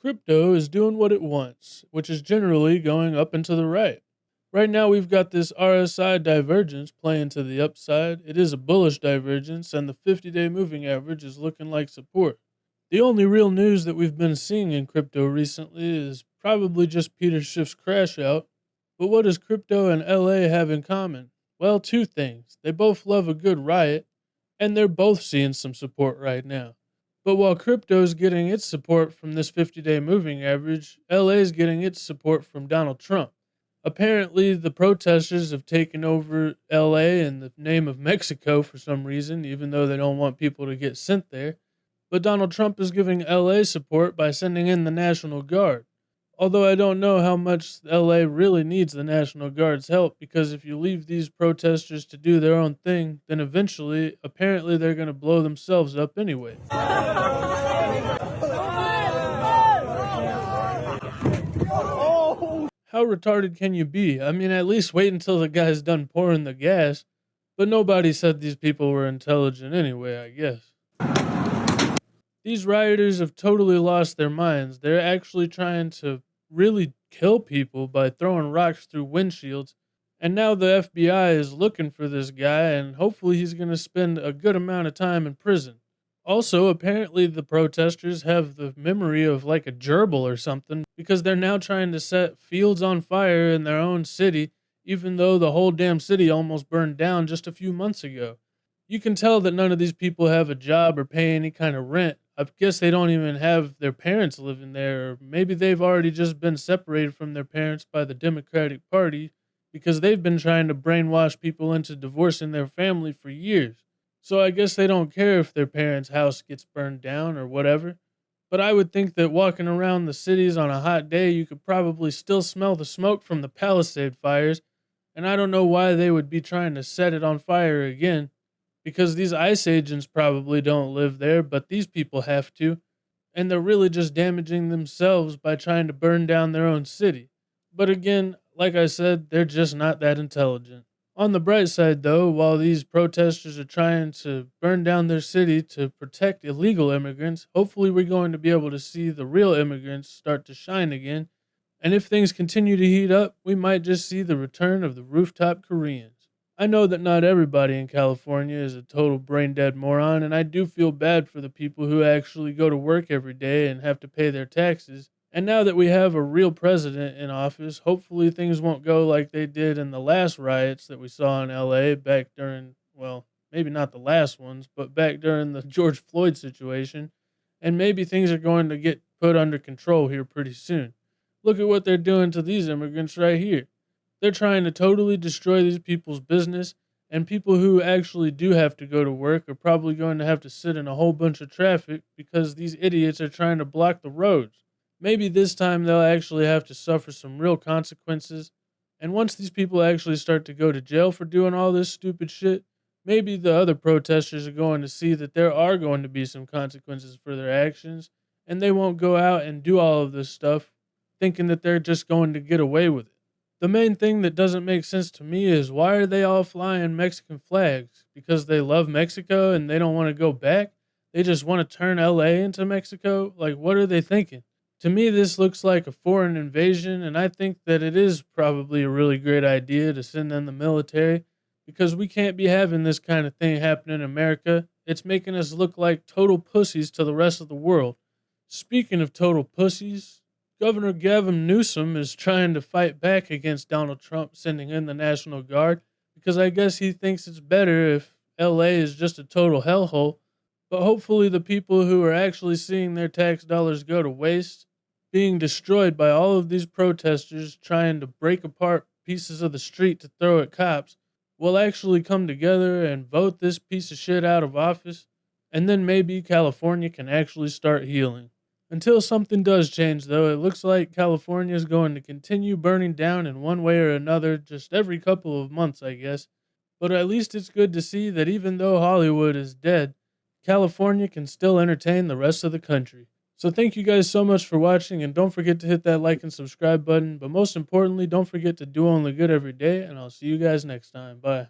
Crypto is doing what it wants, which is generally going up and to the right. Right now, we've got this RSI divergence playing to the upside. It is a bullish divergence, and the 50-day moving average is looking like support. The only real news that we've been seeing in crypto recently is probably just Peter Schiff's crash out. But what does crypto and LA have in common? Well, two things. They both love a good riot, and they're both seeing some support right now. But while crypto's getting its support from this 50-day moving average, LA's getting its support from Donald Trump. Apparently, the protesters have taken over LA in the name of Mexico for some reason, even though they don't want people to get sent there. But Donald Trump is giving LA support by sending in the National Guard. Although I don't know how much LA really needs the National Guard's help, because if you leave these protesters to do their own thing, then eventually, apparently, they're going to blow themselves up anyway. How retarded can you be? I mean, at least wait until the guy's done pouring the gas. But nobody said these people were intelligent anyway, I guess. These rioters have totally lost their minds. They're actually trying to really kill people by throwing rocks through windshields. And now the FBI is looking for this guy, and hopefully he's going to spend a good amount of time in prison. Also, apparently the protesters have the memory of like a gerbil or something, because they're now trying to set fields on fire in their own city, even though the whole damn city almost burned down just a few months ago. You can tell that none of these people have a job or pay any kind of rent. I guess they don't even have their parents living there, or maybe they've already just been separated from their parents by the Democratic Party because they've been trying to brainwash people into divorcing their family for years. So I guess they don't care if their parents' house gets burned down or whatever. But I would think that walking around the cities on a hot day, you could probably still smell the smoke from the Palisade fires, and I don't know why they would be trying to set it on fire again. Because these ICE agents probably don't live there, but these people have to. And they're really just damaging themselves by trying to burn down their own city. But again, like I said, they're just not that intelligent. On the bright side, though, while these protesters are trying to burn down their city to protect illegal immigrants, hopefully we're going to be able to see the real immigrants start to shine again. And if things continue to heat up, we might just see the return of the rooftop Koreans. I know that not everybody in California is a total brain-dead moron, and I do feel bad for the people who actually go to work every day and have to pay their taxes. And now that we have a real president in office, hopefully things won't go like they did in the last riots that we saw in LA back during, well, maybe not the last ones, but back during the George Floyd situation. And maybe things are going to get put under control here pretty soon. Look at what they're doing to these immigrants right here. They're trying to totally destroy these people's business, and people who actually do have to go to work are probably going to have to sit in a whole bunch of traffic because these idiots are trying to block the roads. Maybe this time they'll actually have to suffer some real consequences, and once these people actually start to go to jail for doing all this stupid shit, maybe the other protesters are going to see that there are going to be some consequences for their actions, and they won't go out and do all of this stuff thinking that they're just going to get away with it. The main thing that doesn't make sense to me is why are they all flying Mexican flags? Because they love Mexico and they don't want to go back? They just want to turn LA into Mexico? Like, what are they thinking? To me, this looks like a foreign invasion, and I think that it is probably a really great idea to send in the military because we can't be having this kind of thing happen in America. It's making us look like total pussies to the rest of the world. Speaking of total pussies, Governor Gavin Newsom is trying to fight back against Donald Trump sending in the National Guard because I guess he thinks it's better if LA is just a total hellhole. But hopefully the people who are actually seeing their tax dollars go to waste, being destroyed by all of these protesters trying to break apart pieces of the street to throw at cops, will actually come together and vote this piece of shit out of office, and then maybe California can actually start healing. Until something does change, though, it looks like California is going to continue burning down in one way or another just every couple of months, I guess. But at least it's good to see that even though Hollywood is dead, California can still entertain the rest of the country. So thank you guys so much for watching, and don't forget to hit that like and subscribe button. But most importantly, don't forget to do only good every day, and I'll see you guys next time. Bye.